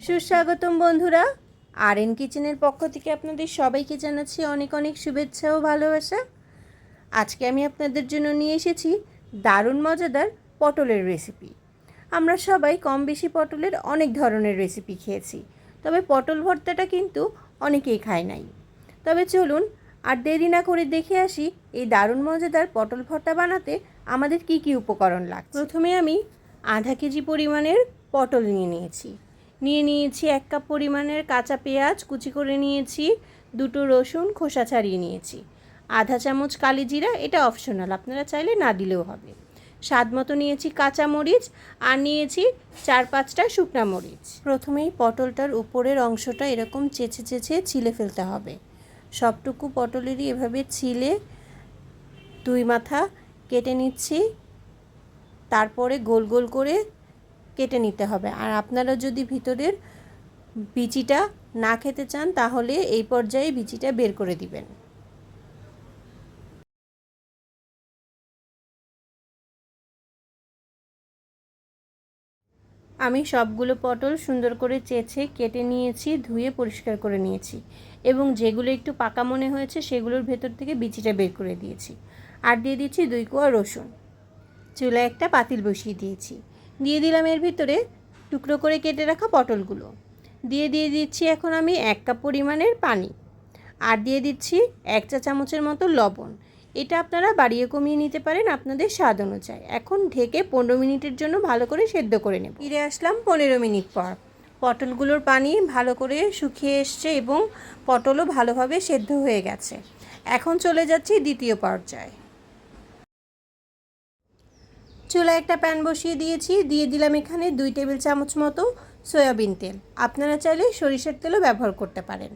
সুস্বাগতম বন্ধুরা, আর.এন কিচেনের পক্ষ থেকে আপনাদের সবাইকে জানাচ্ছি অনেক অনেক শুভেচ্ছা ও ভালোবাসা। আজকে আমি আপনাদের জন্য নিয়ে এসেছি দারুণ মজাদার পটলের রেসিপি। আমরা সবাই কম বেশি পটলের অনেক ধরনের রেসিপি খেয়েছি, তবে পটল ভর্তাটা কিন্তু অনেকেই খায় নাই। তবে চলুন আর দেরি না করে দেখে আসি এই দারুণ মজাদার পটল ভর্তা বানাতে আমাদের কি কি উপকরণ লাগছে। প্রথমে আমি আধা কেজি পরিমাণের পটল নিয়ে নিয়েছি 1 কাপ পরিমাণের কাঁচা পেঁয়াজ কুচি করে নিয়েছি, 2টো রসুন খোসা ছাড়িয়ে নিয়েছি, আধা চামচ কালি জিরা, এটা অপশনাল, আপনারা চাইলে না দিলেও হবে। স্বাদ মতো নিয়েছি কাঁচা মরিচ আর নিয়েছি 4-5টা শুকনা মরিচ। প্রথমেই পটলটার উপরের অংশটা এরকম চেঁচে চেঁচে ছিলে ফেলতে হবে। সবটুকু পটলেরই এভাবে ছিলে 2 মাথা কেটে নিচ্ছি, তারপরে গোল গোল করে কেটে নিতে হবে। আর আপনারা যদি ভিতরের বিচিটা না খেতে চান তাহলে এই পর্যায়ে বিচিটা বের করে দিবেন। আমি সবগুলো পটল সুন্দর করে চেঁচে কেটে নিয়েছি, ধুয়ে পরিষ্কার করে নিয়েছি এবং যেগুলো একটু পাকা মনে হয়েছে সেগুলোর ভেতর থেকে বিচিটা বের করে দিয়েছি। আর দিয়ে দিচ্ছি 2 কোয়া রসুন। চুলায় একটা পাতিল বসিয়ে দিয়েছি, দিয়ে দিলাম এর ভিতরে টুকরো করে কেটে রাখা পটলগুলো, দিয়ে দিচ্ছি এখন আমি 1 কাপ পরিমাণের পানি, আর দিয়ে দিচ্ছি 1 চা চামচের মতো লবণ। এটা আপনারা বাড়িয়ে কমিয়ে নিতে পারেন আপনাদের স্বাদ অনুযায়ী। এখন ঢেকে 15 মিনিটের জন্য ভালো করে সেদ্ধ করে নেব। ফিরে আসলাম 15 মিনিট পর। পটলগুলোর পানি ভালো করে শুকিয়ে এসছে এবং পটলও ভালোভাবে সেদ্ধ হয়ে গেছে। এখন চলে যাচ্ছি দ্বিতীয় পর্যায়ে। চুলায় একটা প্যান বসিয়ে দিয়েছি, দিয়ে দিলাম এখানে 2 টেবিল চামচ মতো সয়াবিন তেল, আপনারা চাইলে সরিষার তেলও ব্যবহার করতে পারেন।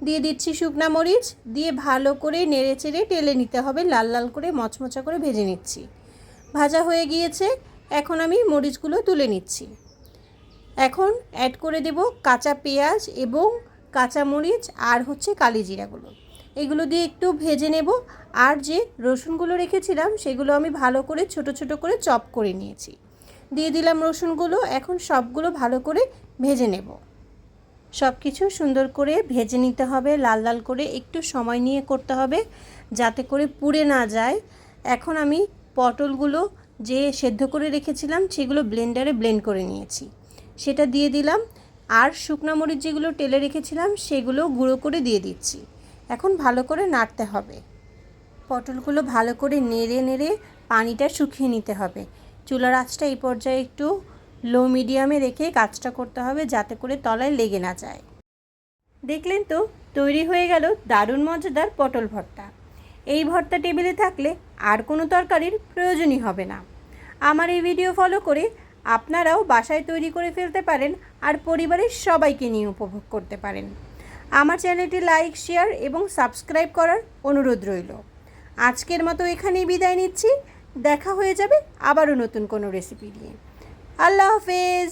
দিয়ে দিচ্ছি শুকনা মরিচ, দিয়ে ভালো করে নেড়ে চেড়ে টেলে নিতে হবে, লাল লাল করে মচমচা করে ভেজে নিচ্ছি। ভাজা হয়ে গিয়েছে, এখন আমি মরিচগুলো তুলে নিচ্ছি। এখন অ্যাড করে দেব কাঁচা পেঁয়াজ এবং কাঁচা মরিচ আর কালি জিরাগুলো, এগুলো দিয়ে একটু ভেজে নেব। আর যে রসুনগুলো রেখেছিলাম সেগুলো আমি ভালো করে ছোট ছোট করে চপ করে নিয়েছি, দিয়ে দিলাম রসুনগুলো। এখন সবগুলো ভালো করে ভেজে নেব। সব কিছু সুন্দর করে ভেজে নিতে হবে, লাল লাল করে, একটু সময় নিয়ে করতে হবে যাতে করে পুড়ে না যায়। এখন আমি পটলগুলো যে সেদ্ধ করে রেখেছিলাম সেগুলো ব্লেন্ডারে ব্লেন্ড করে নিয়েছি, সেটা দিয়ে দিলাম। আর শুকনো মরিচ যেগুলো টেলে রেখেছিলাম সেগুলো গুঁড়ো করে দিয়ে দিচ্ছি। এখন ভালো করে নাড়তে হবে, পটলগুলো ভালো করে নেড়ে নেড়ে পানিটা শুকিয়ে নিতে হবে। চুলার আঁচটা এই পর্যায়ে একটু লো মিডিয়ামে রেখে কাজটা করতে হবে যাতে করে তলায় লেগে না যায়। দেখলেন তো, তৈরি হয়ে গেল দারুণ মজাদার পটল ভর্তা। এই ভর্তা টেবিলে থাকলে আর কোনো তরকারির প্রয়োজনই হবে না। আমার এই ভিডিও ফলো করে আপনারাও বাসায় তৈরি করে ফেলতে পারেন আর পরিবারের সবাইকে নিয়ে উপভোগ করতে পারেন। আমার চ্যানেলটি লাইক, শেয়ার এবং সাবস্ক্রাইব করার অনুরোধ রইল। আজকের মতো এখানেই বিদায় নিচ্ছি, দেখা হয়ে যাবে আবারও নতুন কোনো রেসিপি নিয়ে। আল্লাহ হাফেজ।